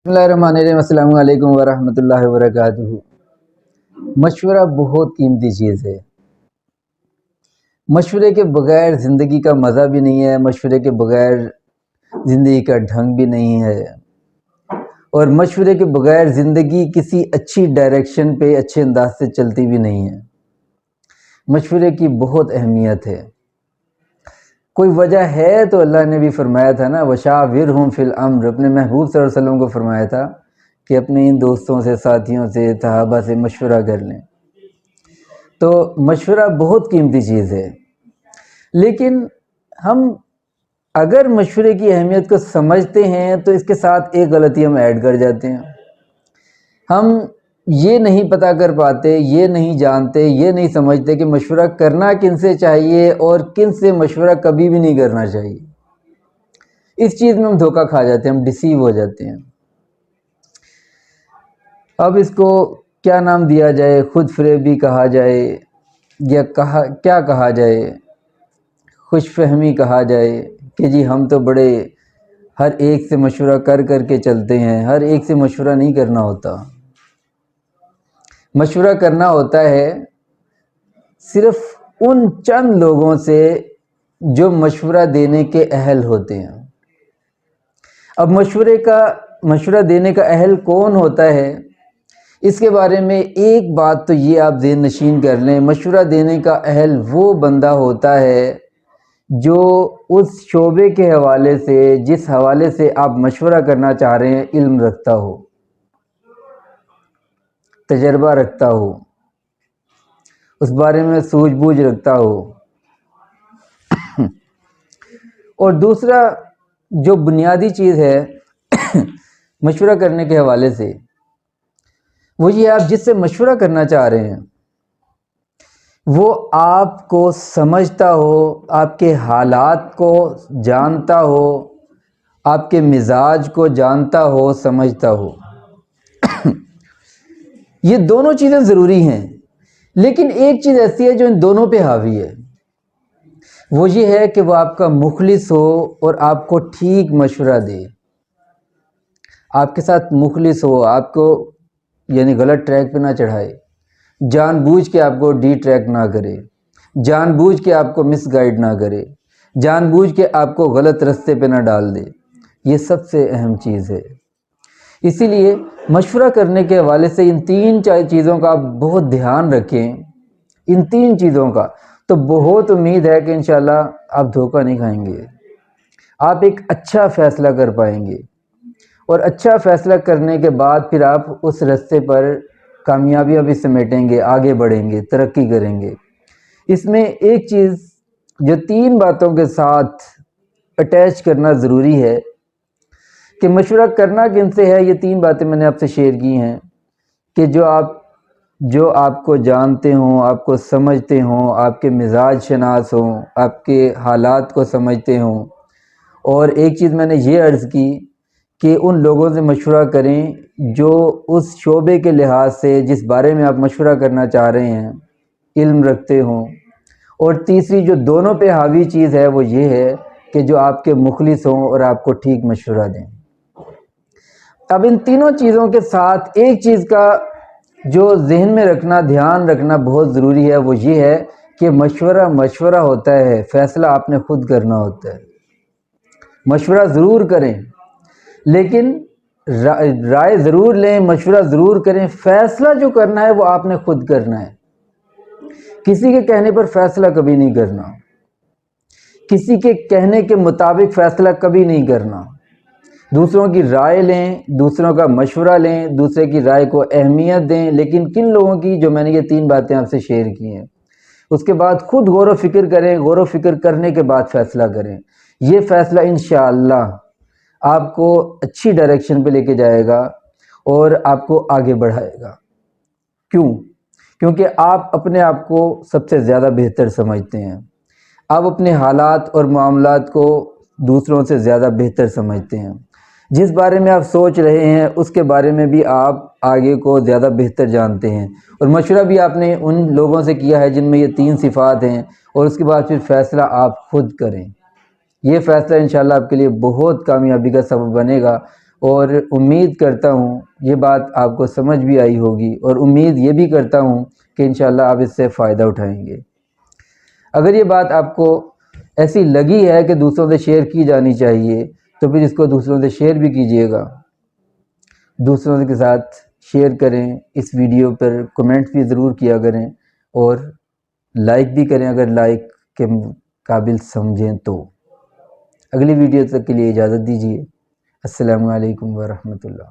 بسم اللہ الرحمن الرحیم، السلام علیکم ورحمۃ اللہ وبرکاتہ۔ مشورہ بہت قیمتی چیز ہے۔ مشورے کے بغیر زندگی کا مزہ بھی نہیں ہے، مشورے کے بغیر زندگی کا ڈھنگ بھی نہیں ہے، اور مشورے کے بغیر زندگی کسی اچھی ڈائریکشن پہ اچھے انداز سے چلتی بھی نہیں ہے۔ مشورے کی بہت اہمیت ہے۔ کوئی وجہ ہے تو اللہ نے بھی فرمایا تھا نا، وَشَاوِرْهُمْ فِي الْأَمْرِ، اپنے محبوب صلی اللہ علیہ وسلم کو فرمایا تھا کہ اپنے ان دوستوں سے، ساتھیوں سے، صحابہ سے مشورہ کر لیں۔ تو مشورہ بہت قیمتی چیز ہے، لیکن ہم اگر مشورے کی اہمیت کو سمجھتے ہیں تو اس کے ساتھ ایک غلطی ہم ایڈ کر جاتے ہیں۔ ہم یہ نہیں پتہ کر پاتے، یہ نہیں جانتے، یہ نہیں سمجھتے کہ مشورہ کرنا کن سے چاہیے اور کن سے مشورہ کبھی بھی نہیں کرنا چاہیے۔ اس چیز میں ہم دھوکہ کھا جاتے ہیں، ہم ڈیسیو ہو جاتے ہیں۔ اب اس کو کیا نام دیا جائے، خود فریبی کہا جائے یا کیا کہا جائے، خوش فہمی کہا جائے کہ جی ہم تو بڑے ہر ایک سے مشورہ کر کر کے چلتے ہیں۔ ہر ایک سے مشورہ نہیں کرنا ہوتا۔ مشورہ کرنا ہوتا ہے صرف ان چند لوگوں سے جو مشورہ دینے کے اہل ہوتے ہیں۔ اب مشورہ دینے کا اہل کون ہوتا ہے، اس کے بارے میں ایک بات تو یہ آپ ذہن نشین کر لیں، مشورہ دینے کا اہل وہ بندہ ہوتا ہے جو اس شعبے کے حوالے سے، جس حوالے سے آپ مشورہ کرنا چاہ رہے ہیں، علم رکھتا ہو، تجربہ رکھتا ہو، اس بارے میں سوجھ بوجھ رکھتا ہو۔ اور دوسرا جو بنیادی چیز ہے مشورہ کرنے کے حوالے سے، وہ یہ آپ جس سے مشورہ کرنا چاہ رہے ہیں وہ آپ کو سمجھتا ہو، آپ کے حالات کو جانتا ہو، آپ کے مزاج کو جانتا ہو، سمجھتا ہو۔ یہ دونوں چیزیں ضروری ہیں، لیکن ایک چیز ایسی ہے جو ان دونوں پہ حاوی ہے، وہ یہ ہے کہ وہ آپ کا مخلص ہو اور آپ کو ٹھیک مشورہ دے، آپ کے ساتھ مخلص ہو، آپ کو یعنی غلط ٹریک پہ نہ چڑھائے، جان بوجھ کے آپ کو ڈی ٹریک نہ کرے، جان بوجھ کے آپ کو مس گائیڈ نہ کرے، جان بوجھ کے آپ کو غلط رستے پہ نہ ڈال دے۔ یہ سب سے اہم چیز ہے۔ اسی لیے مشورہ کرنے کے حوالے سے ان تین چیزوں کا آپ بہت دھیان رکھیں، ان تین چیزوں کا، تو بہت امید ہے کہ انشاءاللہ آپ دھوکہ نہیں کھائیں گے، آپ ایک اچھا فیصلہ کر پائیں گے، اور اچھا فیصلہ کرنے کے بعد پھر آپ اس رستے پر کامیابیاں بھی سمیٹیں گے، آگے بڑھیں گے، ترقی کریں گے۔ اس میں ایک چیز جو تین باتوں کے ساتھ اٹیچ کرنا ضروری ہے کہ مشورہ کرنا کن سے ہے، یہ تین باتیں میں نے آپ سے شیئر کی ہیں کہ جو آپ کو جانتے ہوں، آپ کو سمجھتے ہوں، آپ کے مزاج شناس ہوں، آپ کے حالات کو سمجھتے ہوں۔ اور ایک چیز میں نے یہ عرض کی کہ ان لوگوں سے مشورہ کریں جو اس شعبے کے لحاظ سے جس بارے میں آپ مشورہ کرنا چاہ رہے ہیں علم رکھتے ہوں۔ اور تیسری جو دونوں پہ حاوی چیز ہے وہ یہ ہے کہ جو آپ کے مخلص ہوں اور آپ کو ٹھیک مشورہ دیں۔ اب ان تینوں چیزوں کے ساتھ ایک چیز کا جو ذہن میں رکھنا، دھیان رکھنا بہت ضروری ہے، وہ یہ ہے کہ مشورہ ہوتا ہے، فیصلہ آپ نے خود کرنا ہوتا ہے۔ مشورہ ضرور کریں، لیکن رائے ضرور لیں، مشورہ ضرور کریں، فیصلہ جو کرنا ہے وہ آپ نے خود کرنا ہے۔ کسی کے کہنے پر فیصلہ کبھی نہیں کرنا، کسی کے کہنے کے مطابق فیصلہ کبھی نہیں کرنا۔ دوسروں کی رائے لیں، دوسروں کا مشورہ لیں، دوسرے کی رائے کو اہمیت دیں، لیکن کن لوگوں کی، جو میں نے یہ تین باتیں آپ سے شیئر کی ہیں، اس کے بعد خود غور و فکر کریں، غور و فکر کرنے کے بعد فیصلہ کریں۔ یہ فیصلہ انشاءاللہ آپ کو اچھی ڈائریکشن پہ لے کے جائے گا اور آپ کو آگے بڑھائے گا۔ کیونکہ آپ اپنے آپ کو سب سے زیادہ بہتر سمجھتے ہیں، آپ اپنے حالات اور معاملات کو دوسروں سے زیادہ بہتر سمجھتے ہیں، جس بارے میں آپ سوچ رہے ہیں اس کے بارے میں بھی آپ آگے کو زیادہ بہتر جانتے ہیں، اور مشورہ بھی آپ نے ان لوگوں سے کیا ہے جن میں یہ تین صفات ہیں، اور اس کے بعد پھر فیصلہ آپ خود کریں۔ یہ فیصلہ انشاءاللہ آپ کے لیے بہت کامیابی کا سبب بنے گا، اور امید کرتا ہوں یہ بات آپ کو سمجھ بھی آئی ہوگی، اور امید یہ بھی کرتا ہوں کہ انشاءاللہ آپ اس سے فائدہ اٹھائیں گے۔ اگر یہ بات آپ کو ایسی لگی ہے کہ دوسروں سے شیئر کی جانی چاہیے تو پھر اس کو دوسروں سے شیئر بھی کیجئے گا، دوسروں کے ساتھ شیئر کریں، اس ویڈیو پر کمنٹ بھی ضرور کیا کریں، اور لائک بھی کریں اگر لائک کے قابل سمجھیں تو۔ اگلی ویڈیو تک کے لیے اجازت دیجیے۔ السلام علیکم ورحمۃ اللہ۔